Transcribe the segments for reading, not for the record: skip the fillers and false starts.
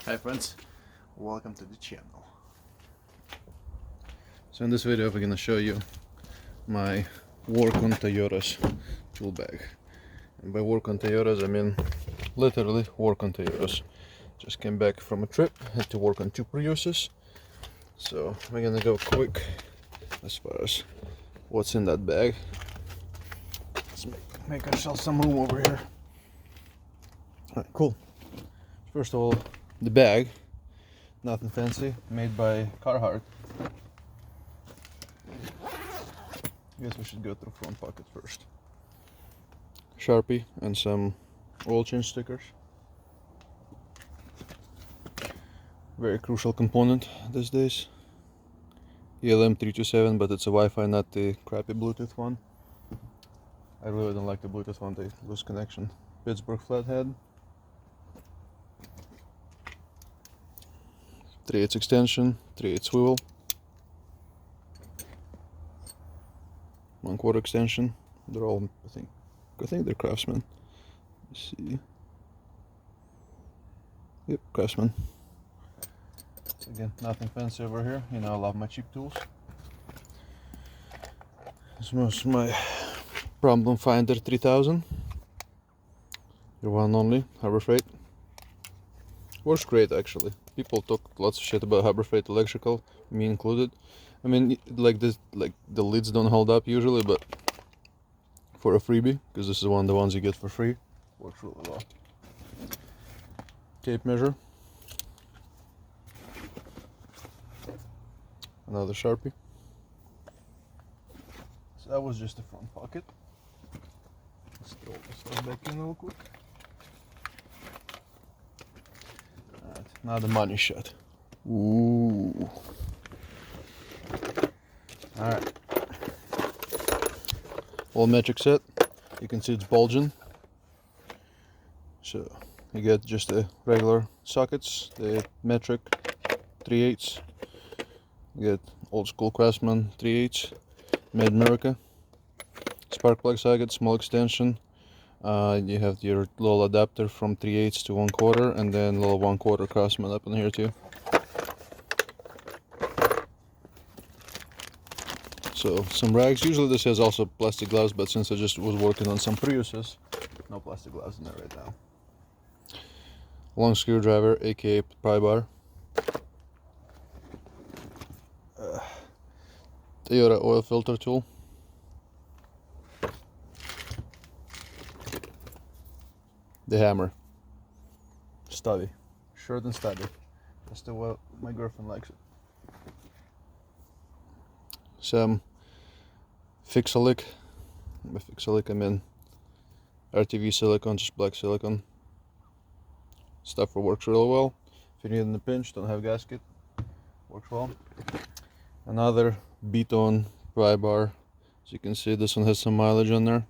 Hi friends, welcome to the channel. So in this video we're gonna show you my work on Toyota's tool bag. And by work on Toyota's I mean literally work on Toyota's. Just came back from a trip, had to work on two Priuses. So we're gonna go quick as far as what's in that bag. Let's make ourselves some room over here. Alright, cool. First of all, the bag, nothing fancy, made by Carhartt. I guess we should go through front pocket first. Sharpie and some oil change stickers. Very crucial component these days. ELM327, but it's a Wi-Fi, not the crappy Bluetooth one. I really don't like the Bluetooth one, they lose connection. Pittsburgh flathead. 3/8 extension, 3/8 swivel. 1/4 extension. They're all, I think they're Craftsman. Let's see. Yep, Craftsman. So again, nothing fancy over here. You know, I love my cheap tools. This was my Problem Finder 3000. Your one only, Harbor Freight. Works great actually. People talk lots of shit about Harbor Freight electrical, me included. I mean, like this, like the lids don't hold up usually, but for a freebie, because this is one of the ones you get for free, works really well. Tape measure. Another Sharpie. So that was just the front pocket. Let's throw this stuff back in real quick. Alright, now the money shot. Ooh. Alright. All metric set. You can see it's bulging. So you get just the regular sockets, the metric 3/8. You get old school Craftsman 3/8, made in America. Spark plug socket, small extension. You have your little adapter from 3/8 to 1/4, and then little 1/4 Craftsman up in here too. So some rags. Usually this has also plastic gloves, but since I just was working on some Priuses, no plastic gloves in there right now. Long screwdriver, aka pry bar. Toyota oil filter tool. The hammer. Stubby. Short and stubby. That's the way my girlfriend likes it. Some Fix-A-Lick. By Fix-A-Lick I mean Rtv Silicone, just black silicone. Stuff works really well. If you need it in a pinch, don't have gasket, works well. Another Beton pry bar. As you can see, this one has some mileage on there.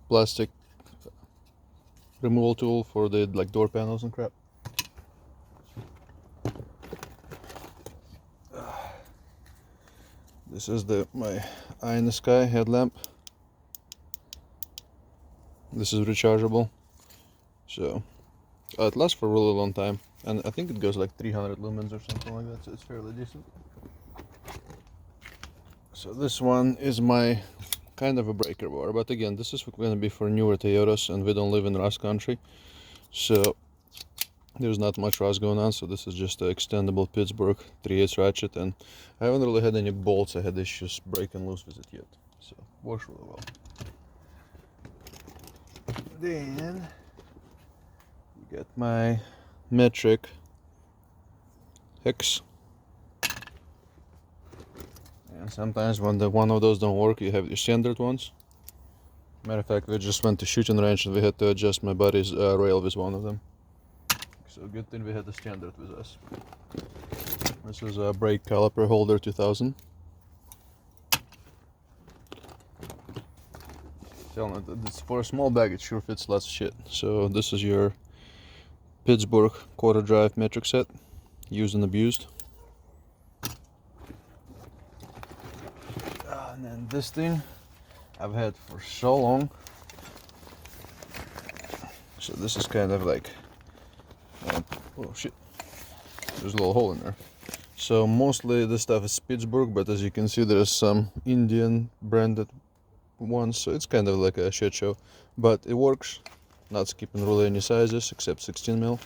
Plastic removal tool for the like door panels and crap. This is my eye in the sky headlamp. This is rechargeable, so it lasts for a really long time, and I think it goes like 300 lumens or something like that, so it's fairly decent. So this one is my kind of a breaker bar, but again, this is going to be for newer Toyotas, and we don't live in rust country, so there's not much rust going on. So this is just an extendable Pittsburgh 3/8 ratchet, and I haven't really had any bolts I had issues breaking loose with it yet, so works really well. Then you get my metric hex, and sometimes when one of those don't work, you have your standard ones. Matter of fact, we just went to shooting range and we had to adjust my buddy's rail with one of them. So good thing we had the standard with us. This is a brake caliper holder 2000. Telling you, it's for a small bag, it sure fits lots of shit. So this is your Pittsburgh quarter drive metric set, used and abused. And then this thing I've had for so long. So this is kind of like, oh shit, there's a little hole in there. So mostly this stuff is Pittsburgh, but as you can see there's some Indian branded ones, so it's kind of like a shit show, but it works. Not skipping really any sizes except 16 mil,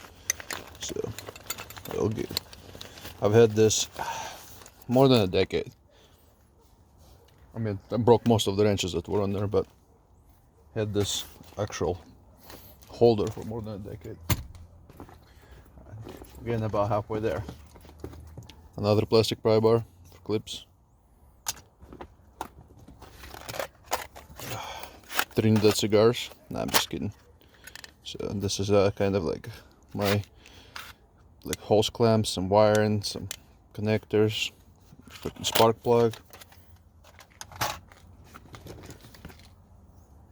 so all good. I've had this more than a decade. I mean, I broke most of the wrenches that were on there, but had this actual holder for more than a decade. Again, about halfway there. Another plastic pry bar for clips. Trinidad cigars. Nah, I'm just kidding. So this is kind of like my hose clamps, some wiring, some connectors, spark plug,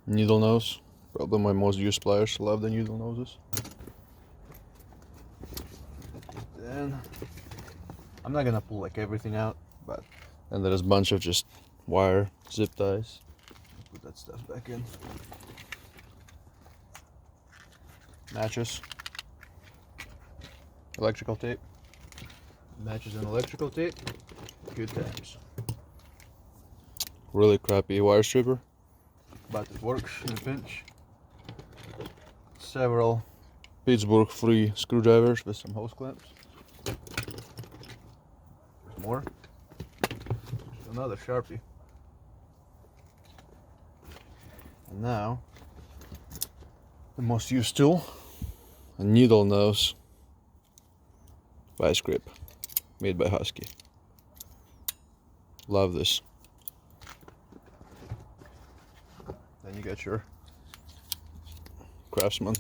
needle nose. Probably my most used pliers. Love the needle noses. Then I'm not gonna pull like everything out, but then there's a bunch of just wire, zip ties. Put that stuff back in. Matches, electrical tape, matches and electrical tape, good times. Really crappy wire stripper, but it works in a pinch. Several Pittsburgh free screwdrivers with some hose clamps. There's more. Another Sharpie. And now, the most used tool, a needle nose vice grip made by Husky. Love this. Then you got your Craftsman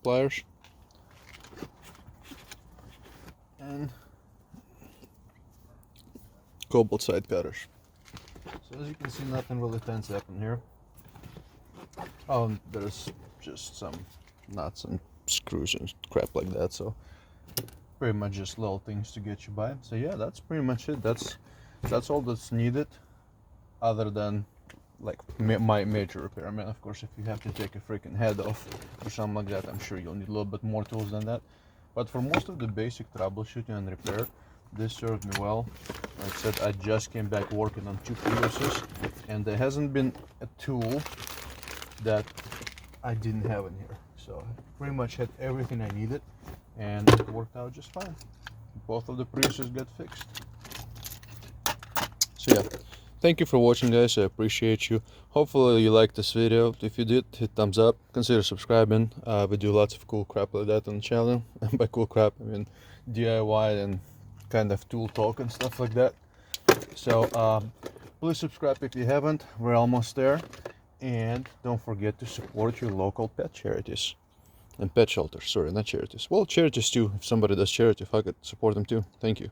Pliers and cobalt side cutters. So as you can see, nothing really fancy up in here. Oh, there's just some nuts and screws and crap like that, so pretty much just little things to get you by. So yeah, that's pretty much it. That's all that's needed, other than like my major repair. I mean, of course, if you have to take a freaking head off or something like that, I'm sure you'll need a little bit more tools than that. But for most of the basic troubleshooting and repair, this served me well. Like I said, I just came back working on 2 Priuses, and there hasn't been a tool that I didn't have in here. So I pretty much had everything I needed, and it worked out just fine. Both of the Priuses got fixed. So yeah, thank you for watching, guys. I appreciate you. Hopefully you liked this video. If you did, hit thumbs up. Consider subscribing. We do lots of cool crap like that on the channel. And by cool crap, I mean DIY and kind of tool talk and stuff like that. So please subscribe if you haven't. We're almost there. And don't forget to support your local pet charities and pet shelters. Sorry, not charities. Well, charities too. If somebody does charity, fuck it, support them too. Thank you.